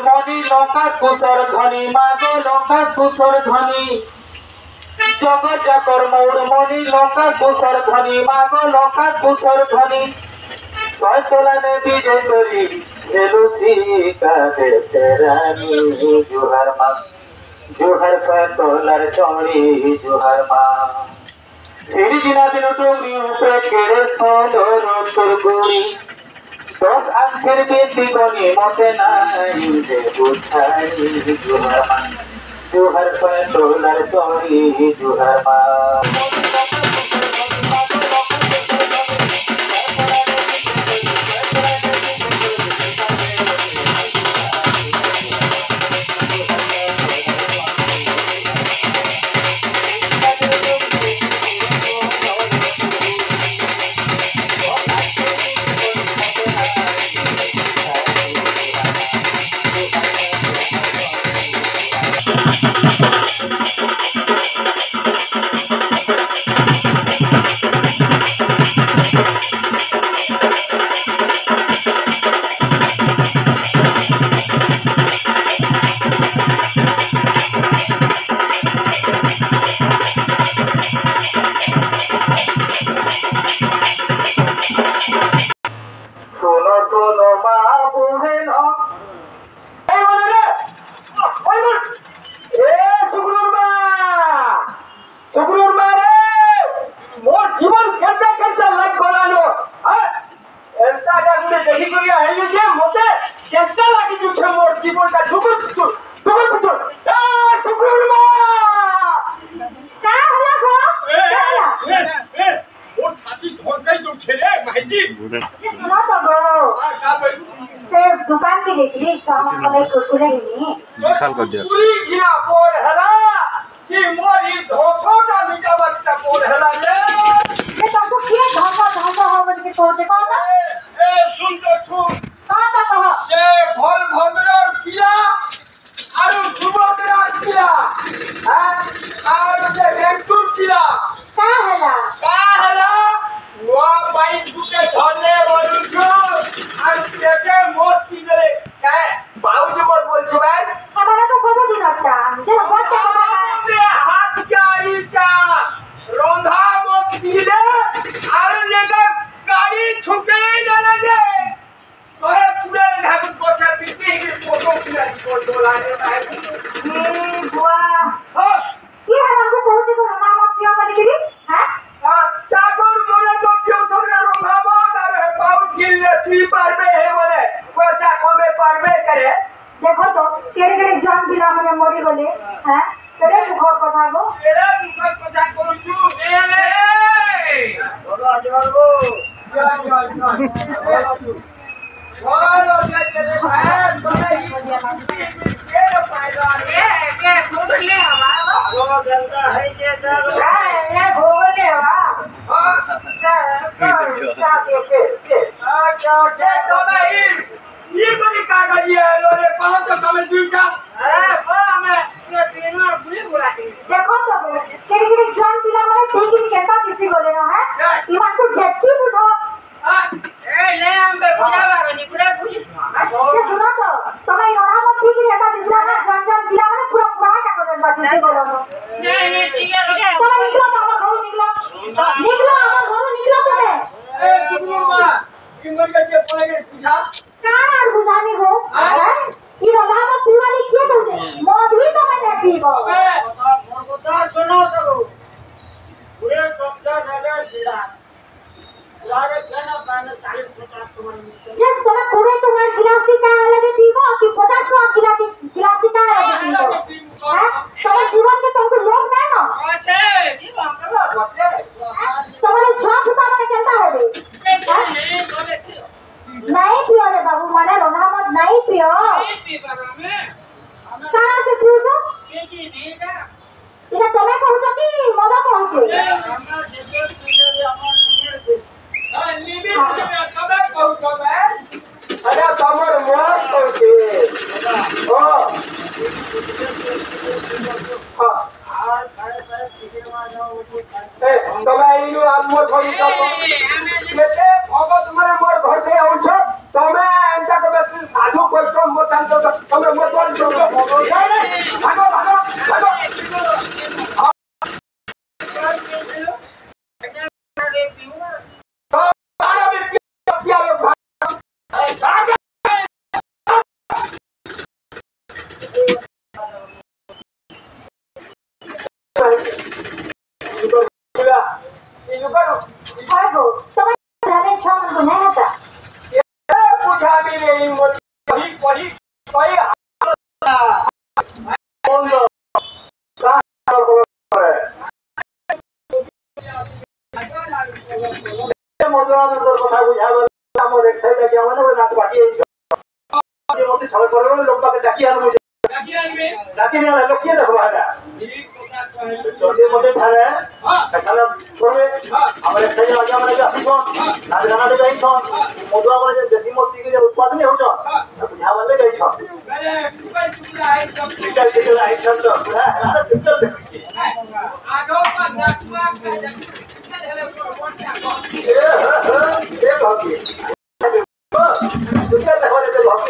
মনি লঙ্কা কুসর ধ্বনি মাগো লঙ্কা কুসর ধ্বনি জগৎ জাতর মৌর মনি লঙ্কা কুসর ধ্বনি মাগো লঙ্কা কুসর ধ্বনি ছয় তোলানে বিজয় করি রানী জোহার মা জোহার তোলার চড়ি জোহার মা ফিরি দিনা দিন টুকরি উপরে কেড়ে সদর তোর গুড়ি 10 আঙ্কের বেশি গনি মতে নাই যে বুঝাই জোহার মা জোহার তোলার চড়ি জোহার মা শোনো শোনো মা বুঝে না শুক্রুর মা রে মোর জীবন খেলতে খেলতে লাগ গলানো এলটা ডাগুনে দেখি করিয়া হয়ে গেছে মতে কেলটা লাগি দিছে মোর জীবনটা ঢুকুর ঢুকুর এ শুক্রুর মা কা হলা গো এ ওর ছাতি ধরকাই চলছে রে মাইজি যে শোনো তো গো কা বই সে দোকান কে দেখলি সামান কলাই কুরকুরে গিনি খাল কর দে পুরি গিয়া পড় হেলা কি মোরি ধোসটা মিটাবাটা পড় হেলা রে যে তোকে কি ধস হবে বলি তোতে কথা এ শুন তো শুন কথা কহ সে ভল ভদ্রর পিলা আর সুভদ্রার পিলা আর সে ভেঙ্কুর পিলা কা হলা কাহলা নোয়া বাইক দুকে ধরলে বলছো আর সেটা মোট কি করে কায় বাউজি মোট বলছো ভাই আমারে তো কত দিন আছে যে বলতে কথা আমাদের হাত গাড়িটা রন্ধা মত দিলে আর নেগা গাড়ি ছুটে না লাগে সরে পুরে ঢাকুর পছা পিটি ফটো কিনা ফটো লাগে ভাই বুয়া হস কি হলা তো কইতে তো না মত কিয়া বলি গিরি হ্যাঁ চাকর মনে তো কেউ সরে রন্ধাবো আর পাউ গিললে তুই পারবে হে বলে পয়সা কমে পারবে করে দেখো তো কেড়ে কেড়ে জান দিলা মানে মরি গলে হ্যাঁ কেড়ে মুখর কথা গো এরা মুখের কথা করছু এই বলো আজবাবু বলো চলে ভাই তোরে কে পাইলো কে বললে আমার গো জলদা হই যে দাও এ ভোলে বা अच्छा तो भाई ये बड़ी कागज है लोरे कौन तो कम दूसरा अरे वो हमें ये तीनों बुरी बुला दी देखो तो केड़ी केड़ी जान दिला माने ठीक कैसा किसी बोले ना है इमान को झटकी उठो ए ले हम पे बुलावा नहीं पूरा बुझी ये सुनो तो तुम्हें रोना मत ठीक रहता दिला ना जान दिला माने पूरा पूरा का कर देता किसी बोलो नहीं ठीक है तुम्हें निकलो बाबा घर निकलो निकलो बाबा घर निकलो तुम्हें ए सुबुमा इमर के पड़े पूछा कान और बुझाने हो हैं ये रोना मत पीवानी क्यों तुमने मौत भी तो मैंने पीबो কথা শোনো তো पूरे चौका नगर गिलास लागे खाना पाने 40-50 तुम्हारे जब तुम्हें पूरे तुम्हारे गिलास का लगे पीबो कि 50 का गिलास का लगे पीबो हैं तुम्हारे जीवन के तुमको लोग नहीं ना আছে কি বাংলা বসে तुम्हारे झोंक का मैंने कहता है बे नहीं पियो रे बाबू माने रोना मत नहीं पियो कहां से पियो तो इधर तुम्हें कहूं तो कि मजा कहूं আমরা केते भगत मारे मोर घर पे आउछ तमे एंटा को बेसी साधु वैष्णव मत आंतो तमे मत बोल भागो भागो भागो Hargo, tama namin siya ng kuneta. चोटी मोटे थारे कछाला करबे हमरे सही आगे हमरे के असिकोन ना जाना दे गई छन मोदवा हमरे जे देसी मोती के जे उत्पादन हो छ बुझा वाले गई छ अरे कुबल चुला है सब निकल निकल आई छ तो पूरा है ना निकल देखी आगो का नक्मा का